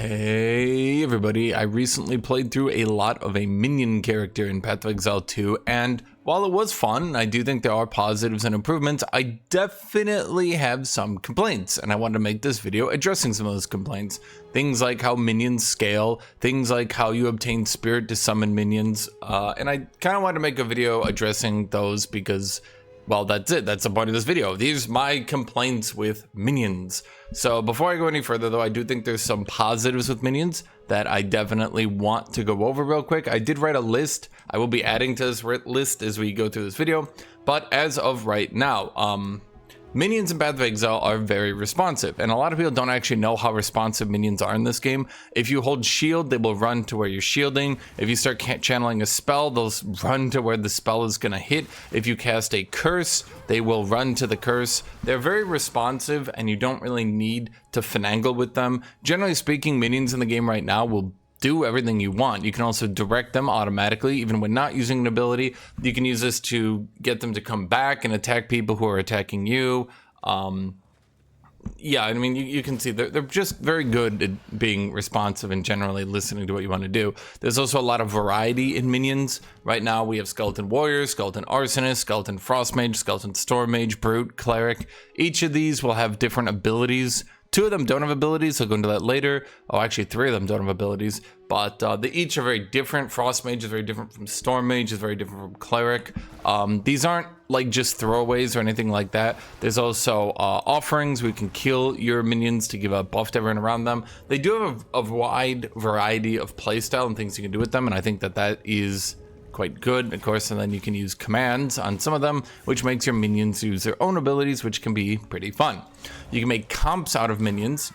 Hey everybody, I recently played through a lot of a Minion character in Path of Exile 2, and while it was fun, I do think there are positives and improvements, I definitely have some complaints, and I wanted to make this video addressing some of those complaints. Things like how minions scale, things like how you obtain spirit to summon minions, and I kind of wanted to make a video addressing those because, well, that's it. That's the point of this video. These are my complaints with minions. So before I go any further, though, I do think there's some positives with minions that I definitely want to go over real quick. I did write a list. I will be adding to this list as we go through this video. But as of right now, minions in Path of Exile are very responsive, and a lot of people don't actually know how responsive minions are in this game. If you hold shield, they will run to where you're shielding. If you start channeling a spell, they'll run to where the spell is going to hit. If you cast a curse, they will run to the curse. They're very responsive, and you don't really need to finagle with them. Generally speaking, minions in the game right now will do everything you want. You can also direct them automatically, even when not using an ability. You can use this to get them to come back and attack people who are attacking you. Yeah, I mean, you can see they're just very good at being responsive and generally listening to what you want to do. There's also a lot of variety in minions. Right now, we have Skeleton Warrior, Skeleton Arsonist, Skeleton Frost Mage, Skeleton Storm Mage, Brute, Cleric. Each of these will have different abilities. Two of them don't have abilities, I'll go into that later. Oh, actually, three of them don't have abilities, but they each are very different. Frost Mage is very different from Storm Mage, is very different from Cleric. These aren't like just throwaways or anything like that. There's also offerings where you can kill your minions to give a buff to everyone around them. They do have a wide variety of playstyle and things you can do with them, and I think that is quite good, of course. And then you can use commands on some of them, which makes your minions use their own abilities, which can be pretty fun. You can make comps out of minions.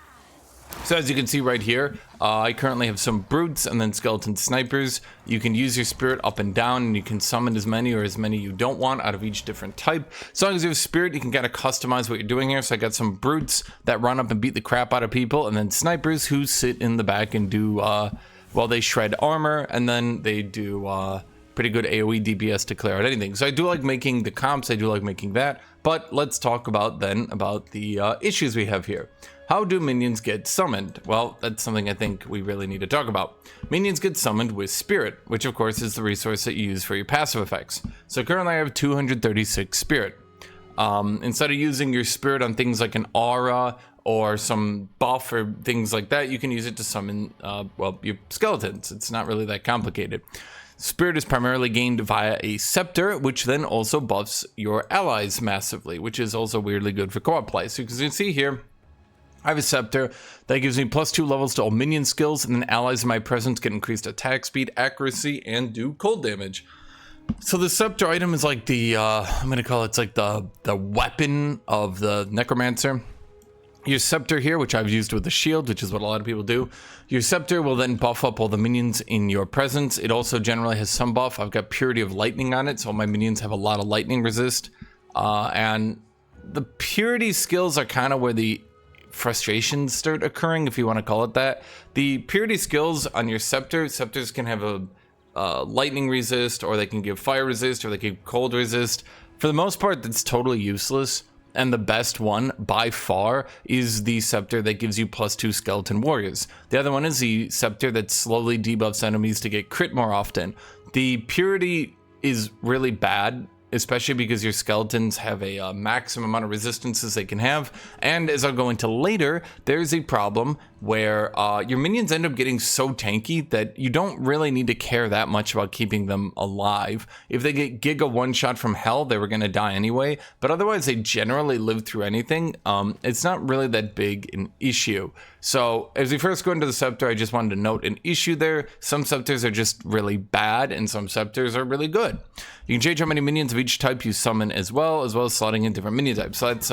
So as you can see right here, I currently have some brutes and then skeleton snipers. You can use your spirit up and down, and you can summon as many or as many you don't want out of each different type. As long as you have spirit, you can kind of customize what you're doing here. So I got some brutes that run up and beat the crap out of people, and then snipers who sit in the back and do, well, they shred armor, and then they do pretty good AoE DPS to clear out anything. So I do like making the comps, I do like making that, but let's talk about the issues we have here. How do minions get summoned? Well, that's something I think we really need to talk about. Minions get summoned with spirit, which of course is the resource that you use for your passive effects. So currently I have 236 spirit. Instead of using your spirit on things like an aura or some buff or things like that, you can use it to summon, well, your skeletons. It's not really that complicated. Spirit is primarily gained via a scepter, which then also buffs your allies massively, which is also weirdly good for co-op play. So as you can see here, I have a scepter that gives me +2 levels to all minion skills, and then allies in my presence get increased attack speed, accuracy, and do cold damage. So the scepter item is like the, I'm gonna call it like the weapon of the necromancer. Your scepter here, which I've used with the shield, which is what a lot of people do. Your scepter will then buff up all the minions in your presence. It also generally has some buff. I've got Purity of Lightning on it, so my minions have a lot of lightning resist. And the Purity skills are kind of where the frustrations start occurring, if you want to call it that. The Purity skills on your scepters can have a lightning resist, or they can give fire resist, or they can give cold resist. For the most part, that's totally useless. And the best one, by far, is the scepter that gives you +2 skeleton warriors. The other one is the scepter that slowly debuffs enemies to get crit more often. The purity is really bad, especially because your skeletons have a maximum amount of resistances they can have. And as I'll go into later, there's a problem where your minions end up getting so tanky that you don't really need to care that much about keeping them alive. If they get Giga one-shot from hell, they were going to die anyway, but otherwise they generally live through anything. It's not really that big an issue. So as we first go into the scepter, I just wanted to note an issue there. Some scepters are just really bad, and some scepters are really good. You can change how many minions of each type you summon as well as slotting in different minion types. So that's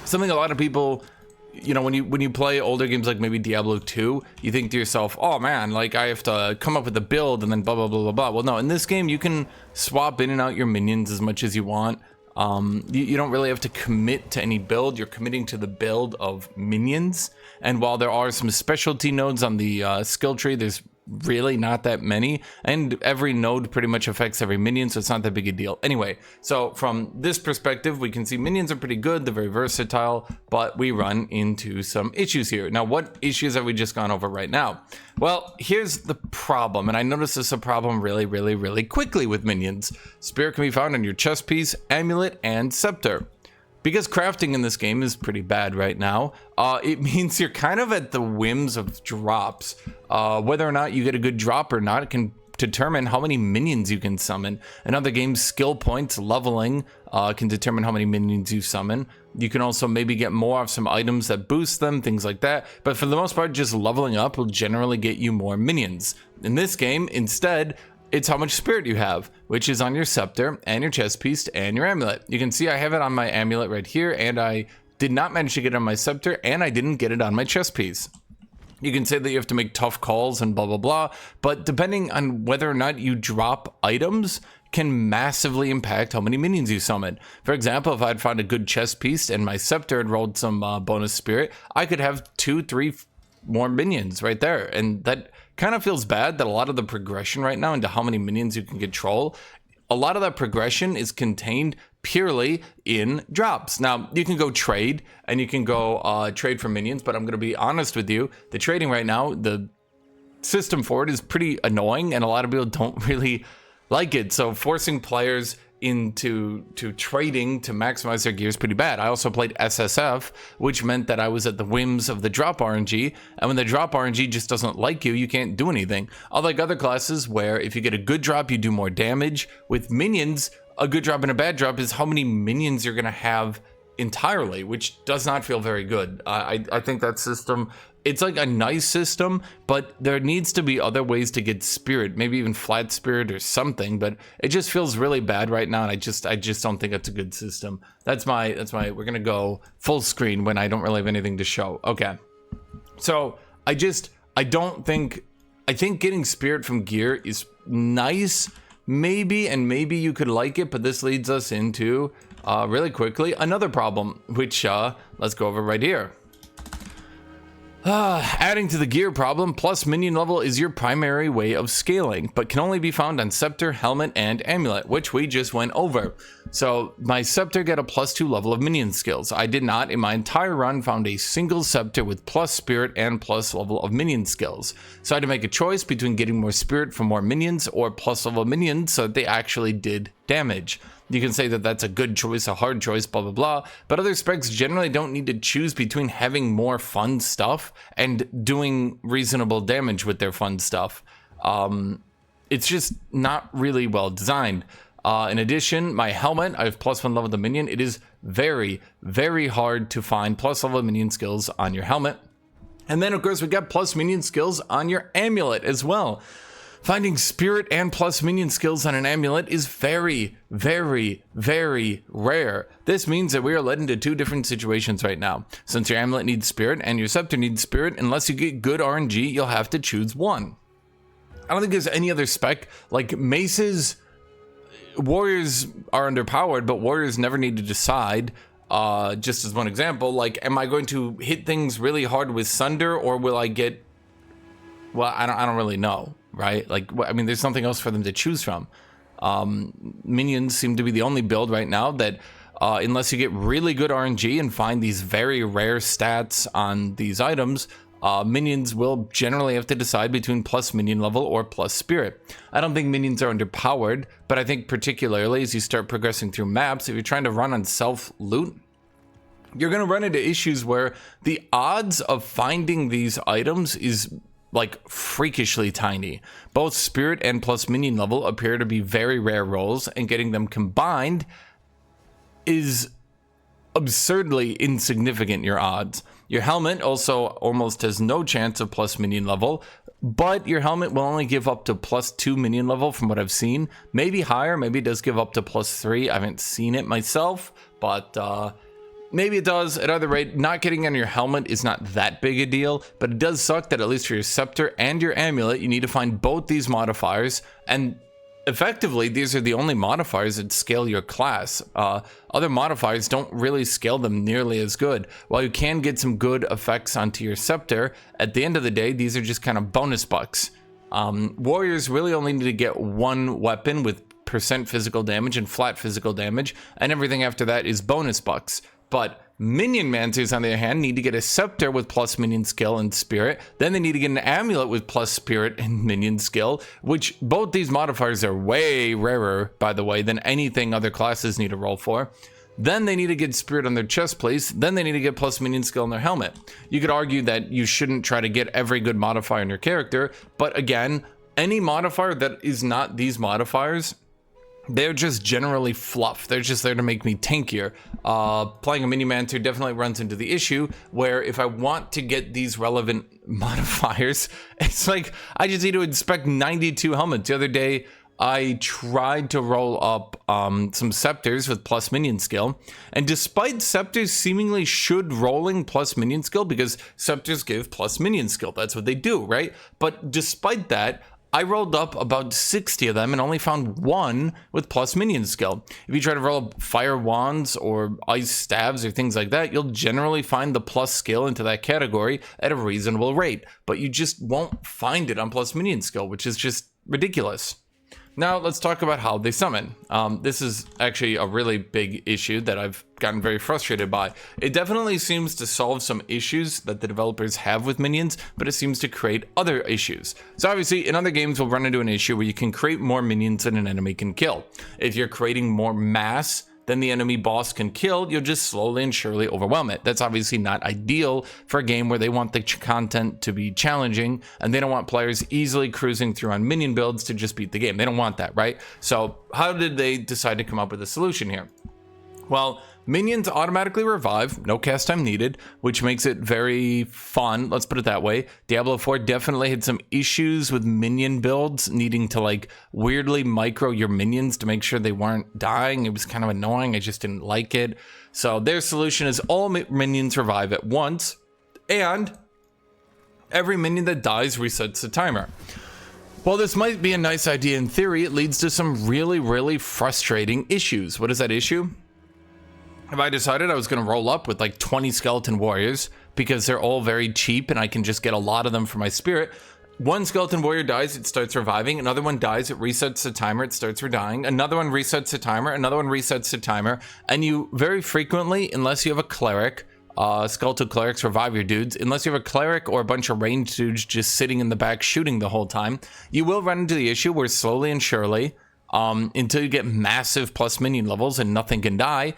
something a lot of people, you know, when you play older games like maybe Diablo 2, you think to yourself, oh man, like I have to come up with a build and then blah, blah, blah, blah, blah. Well, no, in this game, you can swap in and out your minions as much as you want. You don't really have to commit to any build. You're committing to the build of minions. And while there are some specialty nodes on the skill tree, there's really not that many, and every node pretty much affects every minion, so it's not that big a deal. Anyway, so from this perspective, we can see minions are pretty good, they're very versatile, but we run into some issues here. Now, what issues have we just gone over right now? Well, here's the problem, and I noticed this is a problem really quickly with minions. Spirit can be found on your chest piece, amulet, and scepter. Because crafting in this game is pretty bad right now, it means you're kind of at the whims of drops. Whether or not you get a good drop or not, it can determine how many minions you can summon. In other games, skill points, leveling, can determine how many minions you summon. You can also maybe get more of some items that boost them, things like that. But for the most part, just leveling up will generally get you more minions. In this game, instead, it's how much spirit you have, which is on your scepter and your chest piece and your amulet. You can see I have it on my amulet right here, and I did not manage to get it on my scepter, and I didn't get it on my chest piece. You can say that you have to make tough calls and blah, blah, blah, but depending on whether or not you drop items can massively impact how many minions you summon. For example, if I'd found a good chest piece and my scepter had rolled some bonus spirit, I could have 2-3 more minions right there, and that kind of feels bad that a lot of the progression right now into how many minions you can control, a lot of that progression is contained purely in drops. Now, you can go trade, and you can go trade for minions, but I'm going to be honest with you, the trading right now, the system for it is pretty annoying, and a lot of people don't really like it. So forcing players into trading to maximize their gear is pretty bad. I also played SSF, which meant that I was at the whims of the drop RNG, and when the drop RNG just doesn't like you, you can't do anything. Unlike other classes where if you get a good drop, you do more damage. With minions, a good drop and a bad drop is how many minions you're gonna have entirely, which does not feel very good. I think that system, it's like a nice system, but there needs to be other ways to get spirit, maybe even flat spirit or something, but it just feels really bad right now, and I just don't think it's a good system. That's my we're gonna go full screen when I don't really have anything to show. Okay, so I think getting spirit from gear is nice, maybe you could like it, but this leads us into really quickly another problem, which let's go over right here. Adding to the gear problem, plus minion level is your primary way of scaling, but can only be found on scepter, helmet, and amulet, which we just went over. So my scepter got a +2 level of minion skills. I did not, in my entire run, found a single scepter with plus spirit and plus level of minion skills. So I had to make a choice between getting more spirit from more minions or plus level minions so that they actually did damage. You can say that that's a good choice, a hard choice, blah, blah, blah, but other specs generally don't need to choose between having more fun stuff and doing reasonable damage with their fun stuff. It's just not really well designed. In addition, my helmet, I have +1 level to minion. It is very hard to find plus level minion skills on your helmet. And then, of course, we got plus minion skills on your amulet as well. Finding spirit and plus minion skills on an amulet is very rare. This means that we are led into two different situations right now. Since your amulet needs spirit and your scepter needs spirit, unless you get good RNG, you'll have to choose one. I don't think there's any other spec. Like maces, warriors are underpowered, but warriors never need to decide. Just as one example, like, am I going to hit things really hard with Sunder, or will I get, well, I don't really know. Right? Like, I mean, there's something else for them to choose from. Minions seem to be the only build right now that, unless you get really good RNG and find these very rare stats on these items, minions will generally have to decide between plus minion level or plus spirit. I don't think minions are underpowered, but I think particularly as you start progressing through maps, if you're trying to run on self-loot, you're going to run into issues where the odds of finding these items is like freakishly tiny. Both spirit and plus minion level appear to be very rare rolls, and getting them combined is absurdly insignificant, your odds. Your helmet also almost has no chance of plus minion level, but your helmet will only give up to +2 minion level from what I've seen. Maybe higher, maybe it does give up to +3. I haven't seen it myself, but maybe it does. At either rate, not getting on your helmet is not that big a deal, but it does suck that at least for your scepter and your amulet, you need to find both these modifiers, and effectively, these are the only modifiers that scale your class. Other modifiers don't really scale them nearly as good. While you can get some good effects onto your scepter, at the end of the day, these are just kind of bonus bucks. Warriors really only need to get one weapon with percent physical damage and flat physical damage, and everything after that is bonus bucks. But Minion Mancers, on the other hand, need to get a Scepter with plus Minion skill and Spirit. Then they need to get an Amulet with plus Spirit and Minion skill, which both these modifiers are way rarer, by the way, than anything other classes need to roll for. Then they need to get Spirit on their chest plate. Then they need to get plus Minion skill on their helmet. You could argue that you shouldn't try to get every good modifier in your character, but again, any modifier that is not these modifiers, they're just generally fluff. They're just there to make me tankier. Playing a Minimancer definitely runs into the issue where if I want to get these relevant modifiers, it's like I just need to inspect 92 helmets. The other day, I tried to roll up some Scepters with plus Minion skill, and despite Scepters seemingly should rolling plus Minion skill, because Scepters give plus Minion skill, that's what they do, right? But despite that, I rolled up about 60 of them and only found one with plus Minion skill. If you try to roll up fire wands or ice staves or things like that, you'll generally find the plus skill into that category at a reasonable rate, but you just won't find it on plus Minion skill, which is just ridiculous. Now let's talk about how they summon. This is actually a really big issue that I've gotten very frustrated by. It definitely seems to solve some issues that the developers have with minions, but it seems to create other issues. So obviously in other games we'll run into an issue where you can create more minions than an enemy can kill. If you're creating more mass than the enemy boss can kill, you'll just slowly and surely overwhelm it. That's obviously not ideal for a game where they want the content to be challenging and they don't want players easily cruising through on minion builds to just beat the game. They don't want that, right? So how did they decide to come up with a solution here? Well, minions automatically revive, no cast time needed, which makes it very fun, let's put it that way. Diablo 4 definitely had some issues with minion builds, needing to like weirdly micro your minions to make sure they weren't dying. It was kind of annoying, I just didn't like it. So their solution is all minions revive at once, and every minion that dies resets the timer. While this might be a nice idea in theory, it leads to some really frustrating issues. What is that issue? If I decided I was going to roll up with like 20 skeleton warriors because they're all very cheap and I can just get a lot of them for my spirit, one skeleton warrior dies, it starts reviving. Another one dies, it resets the timer, it starts redying. Another one resets the timer, another one resets the timer. And you very frequently, unless you have a cleric, skeletal clerics revive your dudes. Unless you have a cleric or a bunch of ranged dudes just sitting in the back shooting the whole time, you will run into the issue where slowly and surely, until you get massive plus minion levels and nothing can die,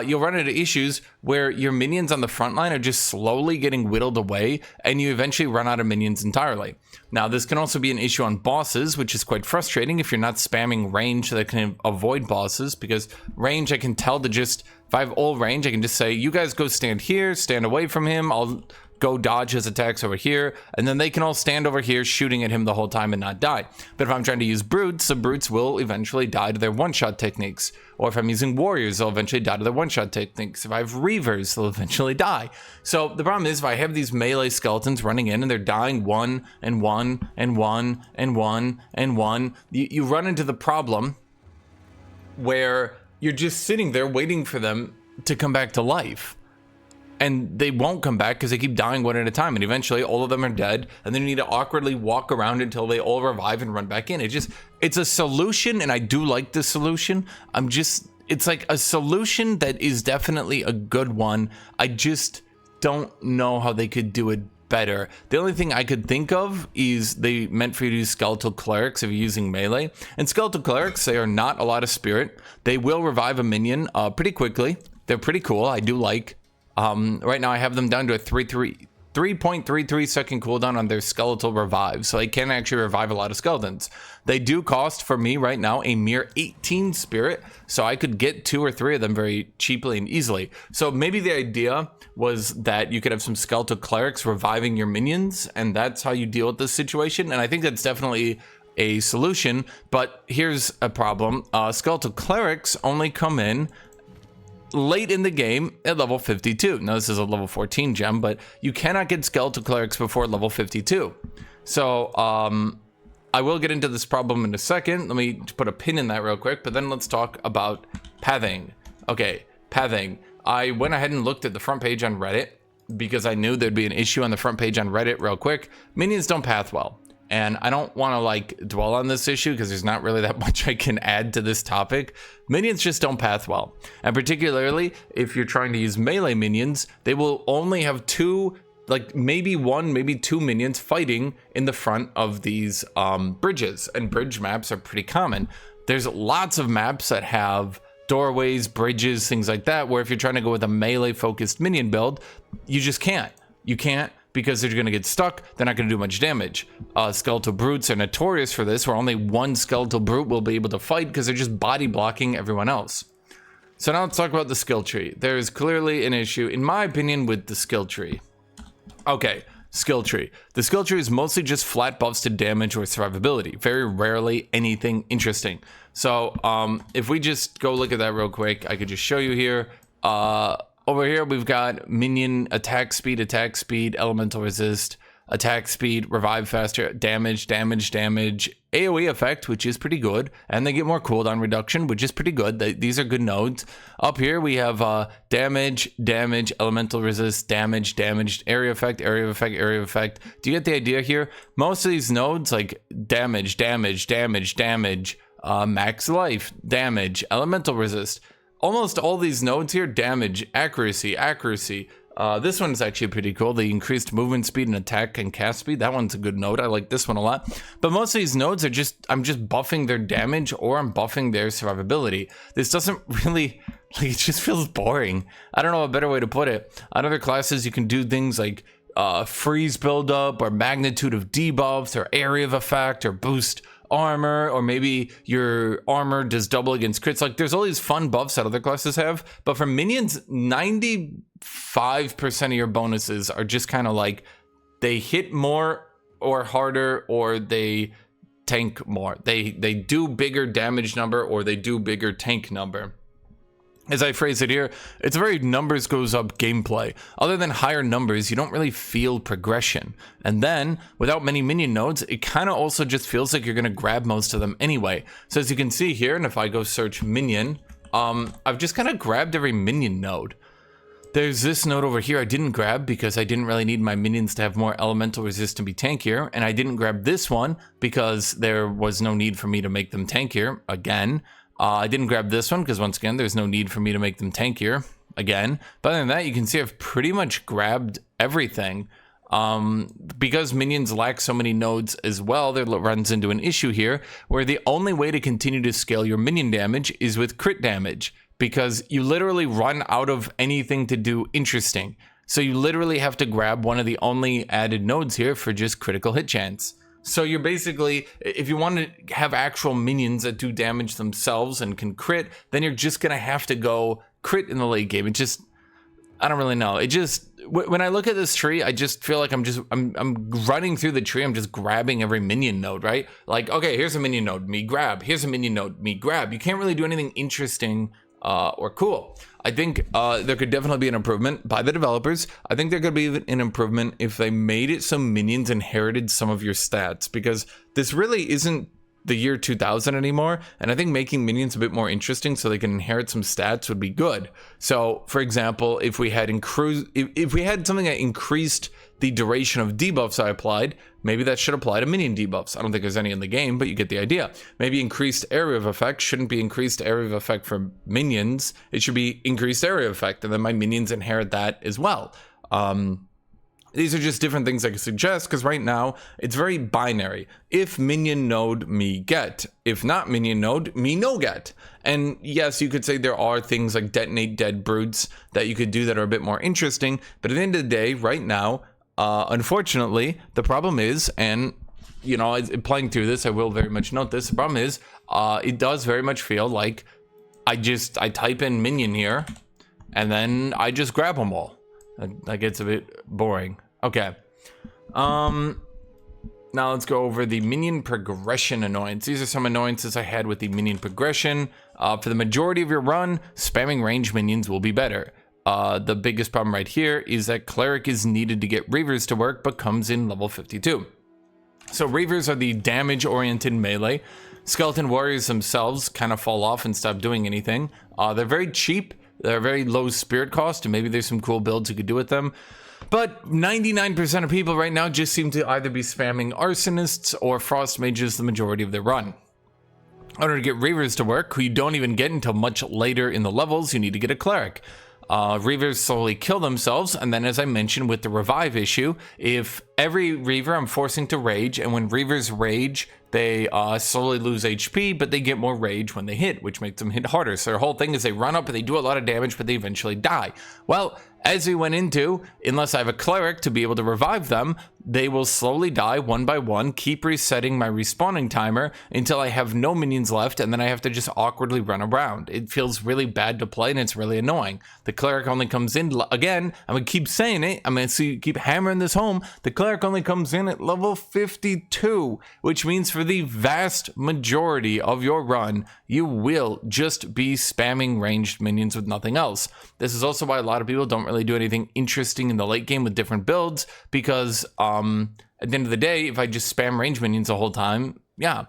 you'll run into issues where your minions on the front line are just slowly getting whittled away and you eventually run out of minions entirely. Now, this can also be an issue on bosses, which is quite frustrating if you're not spamming range that can avoid bosses, because range I can tell to just, if I have all range, I can just say, you guys go stand here, stand away from him, I'll go dodge his attacks over here, and then they can all stand over here shooting at him the whole time and not die. But if I'm trying to use brutes, the brutes will eventually die to their one-shot techniques. Or if I'm using warriors, they'll eventually die to their one-shot techniques. If I have reavers, they'll eventually die. So the problem is, if I have these melee skeletons running in and they're dying one and one and one and one and one, you run into the problem where you're just sitting there waiting for them to come back to life. And they won't come back because they keep dying one at a time, and eventually all of them are dead, and then you need to awkwardly walk around until they all revive and run back in. It's a solution, and I do like the solution. It's like a solution that is definitely a good one. I just don't know how they could do it better. The only thing I could think of is they meant for you to use skeletal clerics if you're using melee. And skeletal clerics, they are not a lot of spirit. They will revive a minion pretty quickly. They're pretty cool. I do like. Right now I have them down to a 3.33 second cooldown on their skeletal revive, so they can actually revive a lot of skeletons. They do cost, for me right now, a mere 18 spirit, so I could get 2 or 3 of them very cheaply and easily. So maybe the idea was that you could have some skeletal clerics reviving your minions, and that's how you deal with this situation, and I think that's definitely a solution. But here's a problem. Skeletal clerics only come in late in the game at level 52. Now this is a level 14 gem, but you cannot get skeletal clerics before level 52. So I will get into this problem in a second. Let me put a pin in that real quick, but then let's talk about pathing. Okay, pathing. I went ahead and looked at the front page on Reddit because I knew there'd be an issue on the front page on Reddit real quick. Minions don't path well. and I don't want to like dwell on this issue because there's not really that much I can add to this topic. Minions just don't path well, and particularly if you're trying to use melee minions, they will only have two, like maybe one, maybe two minions fighting in the front of these bridges, and bridge maps are pretty common. There's lots of maps that have doorways, bridges, things like that, where if you're trying to go with a melee focused minion build, you just can't. You can't, because they're going to get stuck. They're not going to do much damage. Skeletal brutes are notorious for this, where only one skeletal brute will be able to fight because they're just body blocking everyone else. So now let's talk about the skill tree. There is clearly an issue, in my opinion, with the skill tree. Okay, skill tree. The skill tree is mostly just flat buffs to damage or survivability. Very rarely anything interesting. So if we just go look at that real quick, I could just show you here. Over here, we've got minion attack speed, elemental resist, attack speed, revive faster, damage, AoE effect, which is pretty good, and they get more cooldown reduction, which is pretty good. These are good nodes. Up here, we have damage, elemental resist, damage, area effect. Do you get the idea here? Most of these nodes, like damage, max life, damage, elemental resist. Almost all these nodes here, damage, accuracy. This one is actually pretty cool. The increased movement speed and attack and cast speed. That one's a good node. I like this one a lot. But most of these nodes are just, I'm just buffing their damage or I'm buffing their survivability. This doesn't really, like, it just feels boring. I don't know a better way to put it. On other classes, you can do things like freeze buildup or magnitude of debuffs or area of effect or boost armor, or maybe your armor does double against crits. Like, there's all these fun buffs that other classes have, but for minions, 95% of your bonuses are just kind of like they hit more or harder, or they tank more. They do bigger damage number, or they do bigger tank number. As I phrase it here, it's a very numbers goes up gameplay. Other than higher numbers, you don't really feel progression. And then, without many minion nodes, it kind of also just feels like you're going to grab most of them anyway. So as you can see here, and if I go search minion, I've just kind of grabbed every minion node. There's this node over here I didn't grab because I didn't really need my minions to have more elemental resist to be tankier. And I didn't grab this one because there was no need for me to make them tankier, again. I didn't grab this one because, once again, there's no need for me to make them tankier, again. But other than that, you can see I've pretty much grabbed everything. Because minions lack so many nodes as well, there runs into an issue here where the only way to continue to scale your minion damage is with crit damage, because you literally run out of anything to do interesting. So you literally have to grab one of the only added nodes here for just critical hit chance. So you're basically, if you want to have actual minions that do damage themselves and can crit, then you're just going to have to go crit in the late game. It just, I don't really know. It just, when I look at this tree, I just feel like I'm running through the tree. I'm just grabbing every minion node, right? Like, okay, here's a minion node, me grab. Here's a minion node, me grab. You can't really do anything interesting or cool. I think there could definitely be an improvement by the developers. I think there could be an improvement if they made it so minions inherited some of your stats, because this really isn't the year 2000 anymore, and I think making minions a bit more interesting so they can inherit some stats would be good. So, for example, if we had something that increased the duration of debuffs I applied, maybe that should apply to minion debuffs. I don't think there's any in the game, but you get the idea. Maybe increased area of effect shouldn't be increased area of effect for minions. It should be increased area of effect, and then my minions inherit that as well. These are just different things I could suggest, because right now it's very binary. If minion node, me get. If not minion node, me no get. And yes, you could say there are things like detonate dead brutes that you could do that are a bit more interesting, but at the end of the day, right now, unfortunately, the problem is, and you know, playing through this, I will very much note this, the problem is, it does very much feel like I type in minion here, and then I just grab them all. That gets a bit boring. Okay. Now let's go over the minion progression annoyance. These are some annoyances I had with the minion progression. For the majority of your run, spamming range minions will be better. The biggest problem right here is that cleric is needed to get reavers to work, but comes in level 52. So reavers are the damage-oriented melee. Skeleton warriors themselves kind of fall off and stop doing anything. They're very cheap. They're very low spirit cost, and maybe there's some cool builds you could do with them. But 99% of people right now just seem to either be spamming arsonists or frost mages the majority of their run. In order to get reavers to work, who you don't even get until much later in the levels, you need to get a cleric. Reavers slowly kill themselves, and then as I mentioned with the revive issue, if every reaver I'm forcing to rage, and when reavers rage, they slowly lose HP, but they get more rage when they hit, which makes them hit harder. So their whole thing is they run up and they do a lot of damage, but they eventually die. Well, as we went into, unless I have a cleric to be able to revive them, they will slowly die one by one, keep resetting my respawning timer until I have no minions left, and then I have to just awkwardly run around. It feels really bad to play, and it's really annoying. The cleric only comes in, again, I'm going to keep saying it, I'm going to keep hammering this home, the cleric only comes in at level 52, which means for the vast majority of your run, you will just be spamming ranged minions with nothing else. This is also why a lot of people don't really do anything interesting in the late game with different builds, because at the end of the day, if I just spam range minions the whole time, yeah.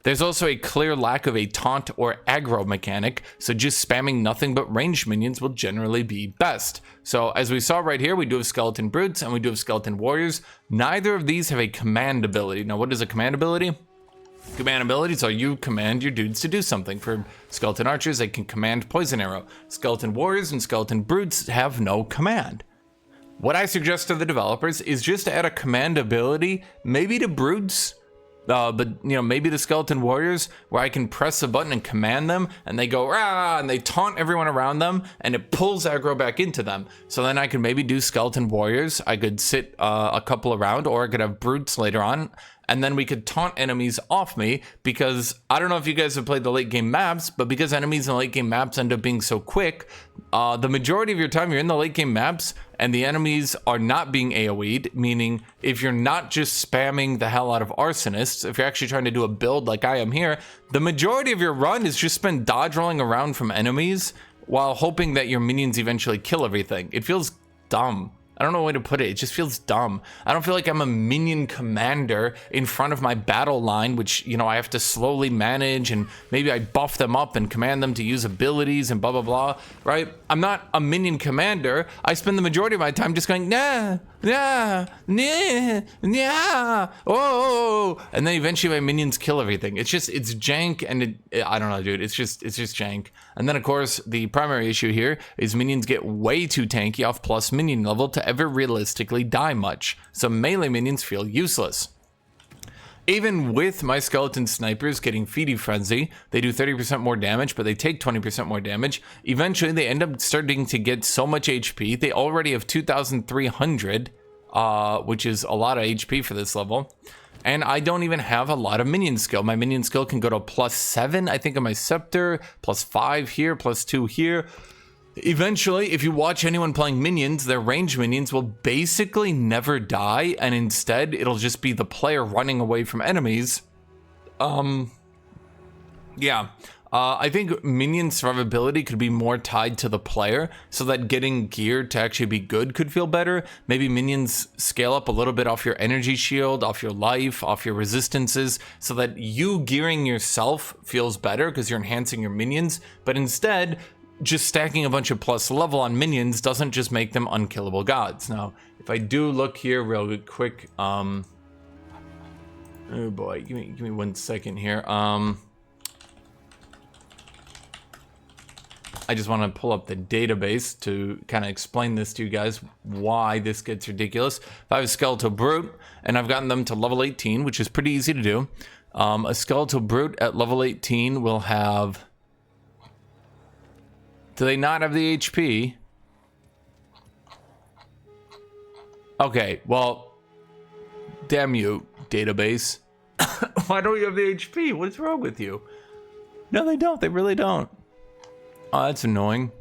There's also a clear lack of a taunt or aggro mechanic, so just spamming nothing but ranged minions will generally be best. So as we saw right here, we do have skeleton brutes and we do have skeleton warriors. Neither of these have a command ability. Now, what is a command ability? Command abilities are you command your dudes to do something. For skeleton archers, they can command poison arrow. Skeleton warriors and skeleton brutes have no command. What I suggest to the developers is just to add a command ability, maybe to brutes, but you know, maybe the skeleton warriors, where I can press a button and command them, and they go rah, and they taunt everyone around them, and it pulls aggro back into them. So then I could maybe do skeleton warriors. I could sit a couple around, or I could have brutes later on, and then we could taunt enemies off me, because I don't know if you guys have played the late game maps, but because enemies in the late game maps end up being so quick, the majority of your time you're in the late game maps and the enemies are not being AoE'd, meaning if you're not just spamming the hell out of arsonists, if you're actually trying to do a build like I am here, the majority of your run is just spent dodge rolling around from enemies while hoping that your minions eventually kill everything. It feels dumb. I don't know a way to put it. It just feels dumb. I don't feel like I'm a minion commander in front of my battle line, which, you know, I have to slowly manage, and maybe I buff them up and command them to use abilities and blah, blah, blah, right? I'm not a minion commander. I spend the majority of my time just going, nah, nah, nah, nah, oh, and then eventually my minions kill everything. It's jank, and I don't know, dude. It's just jank. And then, of course, the primary issue here is minions get way too tanky off plus minion level to ever realistically die much. So melee minions feel useless. Even with my skeleton snipers getting Feedy Frenzy, they do 30% more damage, but they take 20% more damage. Eventually, they end up starting to get so much HP. They already have 2,300, which is a lot of HP for this level. And I don't even have a lot of minion skill. My minion skill can go to +7, I think, on my scepter, +5 here, +2 here. Eventually, if you watch anyone playing minions, their ranged minions will basically never die, and instead, it'll just be the player running away from enemies. I think minion survivability could be more tied to the player, so that getting geared to actually be good could feel better. Maybe minions scale up a little bit off your energy shield, off your life, off your resistances, so that you gearing yourself feels better because you're enhancing your minions, but instead, just stacking a bunch of plus level on minions doesn't just make them unkillable gods. Now, if I do look here real quick, oh boy, give me 1 second here. I just want to pull up the database to kind of explain this to you guys, why this gets ridiculous. If I have a skeletal brute and I've gotten them to level 18, which is pretty easy to do, a skeletal brute at level 18 will have... Do they not have the HP? Okay, well, damn you, database. Why don't you have the HP? What's wrong with you? No, they don't. They really don't. Oh, that's annoying.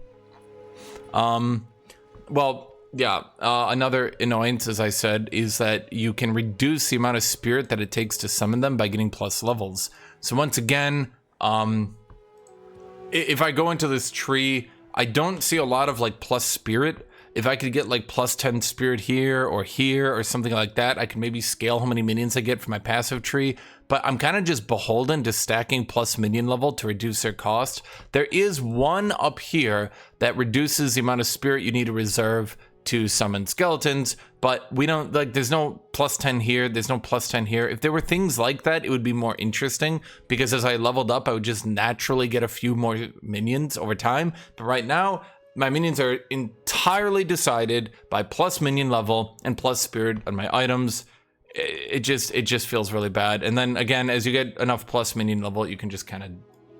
Well, yeah, another annoyance, as I said, is that you can reduce the amount of spirit that it takes to summon them by getting plus levels. So once again, if I go into this tree, I don't see a lot of like plus spirit. If I could get like plus 10 spirit here or something like that, I could maybe scale how many minions I get for my passive tree. But I'm kind of just beholden to stacking plus minion level to reduce their cost. There is one up here that reduces the amount of spirit you need to reserve to summon skeletons, but we don't, like, there's no +10 here, there's no +10 here. If there were things like that, it would be more interesting, because as I leveled up, I would just naturally get a few more minions over time. But right now, my minions are entirely decided by plus minion level and plus spirit on my items. It just feels really bad. And then again, as you get enough plus minion level, you can just kind of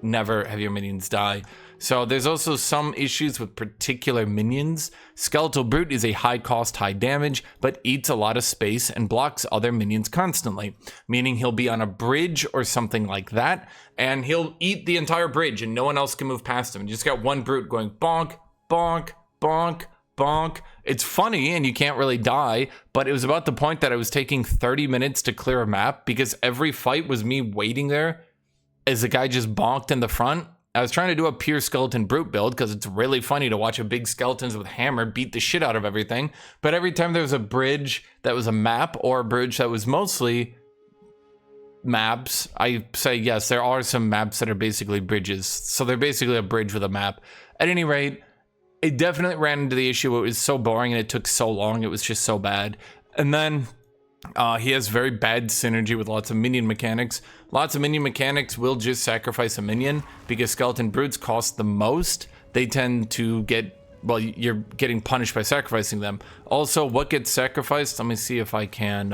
never have your minions die. So there's also some issues with particular minions. Skeletal Brute is a high cost, high damage, but eats a lot of space and blocks other minions constantly, meaning he'll be on a bridge or something like that, and he'll eat the entire bridge and no one else can move past him. You just got one Brute going bonk, bonk, bonk, bonk. It's funny and you can't really die, but it was about the point that I was taking 30 minutes to clear a map because every fight was me waiting there as the guy just bonked in the front. I was trying to do a pure skeleton brute build because it's really funny to watch a big skeletons with hammer beat the shit out of everything. But every time there was a bridge that was a map or a bridge that was mostly maps, I say yes, there are some maps that are basically bridges. So they're basically a bridge with a map. At any rate, it definitely ran into the issue. It was so boring and it took so long. It was just so bad. And then he has very bad synergy with lots of minion mechanics. Lots of minion mechanics will just sacrifice a minion because skeleton brutes cost the most. They tend to get, well, you're getting punished by sacrificing them. Also, what gets sacrificed, let me see if I can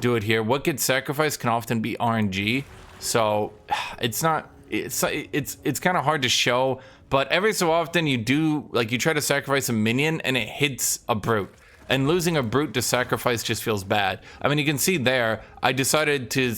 do it here. What gets sacrificed can often be RNG. So it's not, it's kind of hard to show, but every so often you do, like, you try to sacrifice a minion and it hits a brute. And losing a brute to sacrifice just feels bad. I mean, you can see there, I decided to,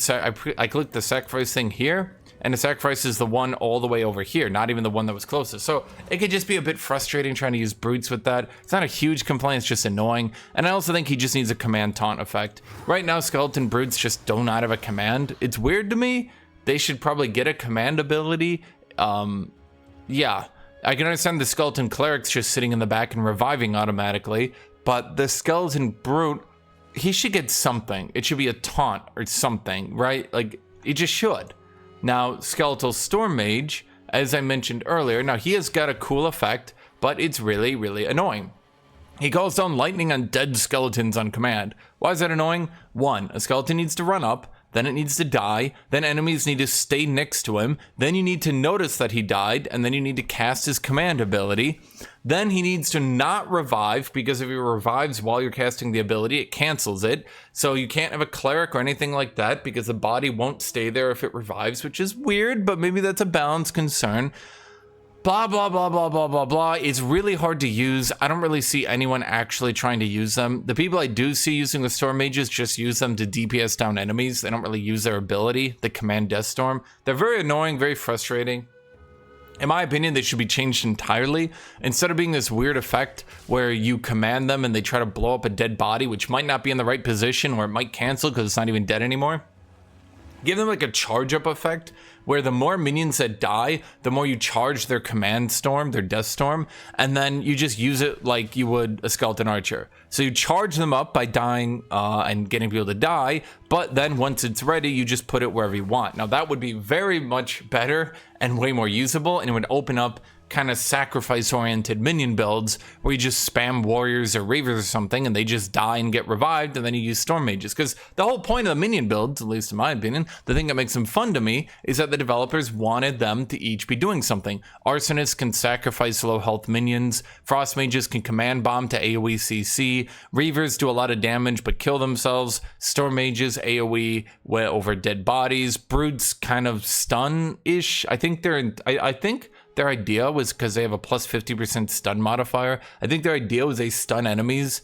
I clicked the sacrifice thing here, and the sacrifice is the one all the way over here, not even the one that was closest. So it could just be a bit frustrating trying to use brutes with that. It's not a huge complaint, it's just annoying. And I also think he just needs a command taunt effect. Right now, skeleton brutes just do not have a command. It's weird to me. They should probably get a command ability. Yeah, I can understand the skeleton clerics just sitting in the back and reviving automatically. But the skeleton brute, he should get something. It should be a taunt or something, right? Like, it just should. Now, skeletal storm mage, as I mentioned earlier, now he has got a cool effect, but it's really, really annoying. He calls down lightning on dead skeletons on command. Why is that annoying? 1, a skeleton needs to run up, then it needs to die, then enemies need to stay next to him, then you need to notice that he died, and then you need to cast his command ability. Then he needs to not revive, because if he revives while you're casting the ability, it cancels it. So you can't have a cleric or anything like that, because the body won't stay there if it revives, which is weird, but maybe that's a balance concern. Blah, blah, blah, blah, blah, blah, blah. It's really hard to use. I don't really see anyone actually trying to use them. The people I do see using the Storm Mages just use them to DPS down enemies. They don't really use their ability, the Command Death Storm. They're very annoying, very frustrating. In my opinion, they should be changed entirely. Instead of being this weird effect where you command them and they try to blow up a dead body, which might not be in the right position, or it might cancel because it's not even dead anymore. Give them like a charge up effect where the more minions that die, the more you charge their command storm, their death storm, and then you just use it like you would a skeleton archer. So you charge them up by dying and getting people to die, but then once it's ready, you just put it wherever you want. Now that would be very much better and way more usable, and it would open up kind of sacrifice-oriented minion builds where you just spam warriors or reavers or something and they just die and get revived, and then you use storm mages. Because the whole point of the minion builds, at least in my opinion, the thing that makes them fun to me is that the developers wanted them to each be doing something. Arsonists can sacrifice low health minions, frost mages can command bomb to AoE CC, reavers do a lot of damage but kill themselves, storm mages AoE over dead bodies, brutes kind of stun-ish. I think their idea was, because they have a plus 50% stun modifier, I think their idea was they stun enemies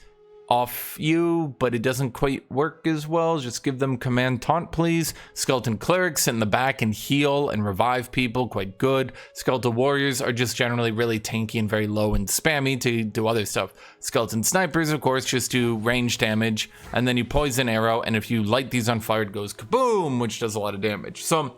off you, but it doesn't quite work as well. Just give them command taunt, please. Skeleton clerics sit in the back and heal and revive people, quite good. Skeletal warriors are just generally really tanky and very low and spammy to do other stuff. Skeleton snipers, of course, just do range damage, and then you poison arrow, and if you light these on fire, it goes kaboom, which does a lot of damage. So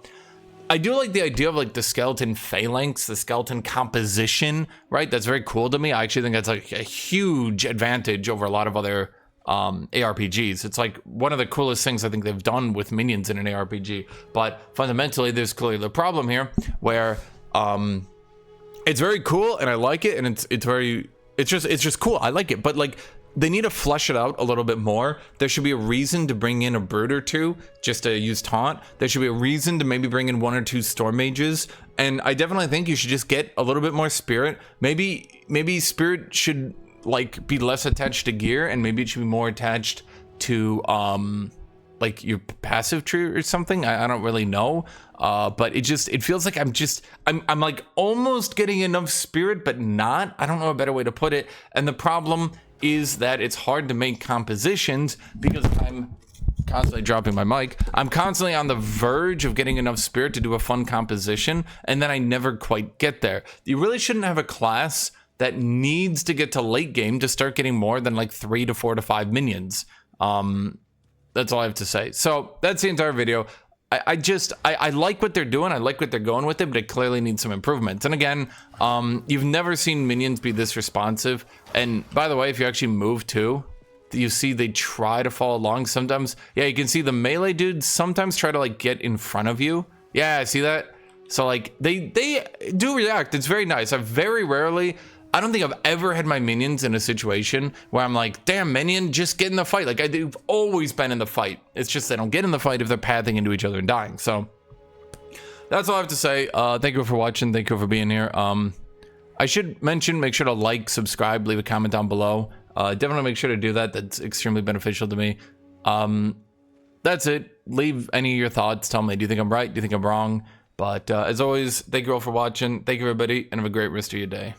I do like the idea of like the skeleton phalanx, the skeleton composition, right? That's very cool to me. I actually think that's like a huge advantage over a lot of other ARPGs. It's like one of the coolest things I think they've done with minions in an ARPG. But fundamentally, there's clearly the problem here where it's very cool and I like it, and it's very it's just cool. I like it, but like they need to flesh it out a little bit more. There should be a reason to bring in a brood or two just to use taunt. There should be a reason to maybe bring in 1 or 2 storm mages. And I definitely think you should just get a little bit more spirit. Maybe spirit should like be less attached to gear, and maybe it should be more attached to like your passive tree or something. I don't really know. But it feels like I'm like almost getting enough spirit, but not. I don't know a better way to put it. And the problem is that it's hard to make compositions because I'm constantly dropping my mic. I'm constantly on the verge of getting enough spirit to do a fun composition, and then I never quite get there. You really shouldn't have a class that needs to get to late game to start getting more than like 3 to 4 to 5 minions. That's all I have to say. So that's the entire video. I like what they're doing. I like what they're going with it, but it clearly needs some improvements. And again, you've never seen minions be this responsive. And by the way, if you actually move too, you see they try to follow along sometimes. Yeah, you can see the melee dudes sometimes try to like get in front of you. Yeah, see that? So like they do react. It's very nice. I don't think I've ever had my minions in a situation where I'm like, damn, minion, just get in the fight. Like, I've always been in the fight. It's just they don't get in the fight if they're pathing into each other and dying. So that's all I have to say. Thank you for watching. Thank you for being here. I should mention, make sure to like, subscribe, leave a comment down below. Definitely make sure to do that. That's extremely beneficial to me. That's it. Leave any of your thoughts. Tell me, do you think I'm right? Do you think I'm wrong? But as always, thank you all for watching. Thank you, everybody, and have a great rest of your day.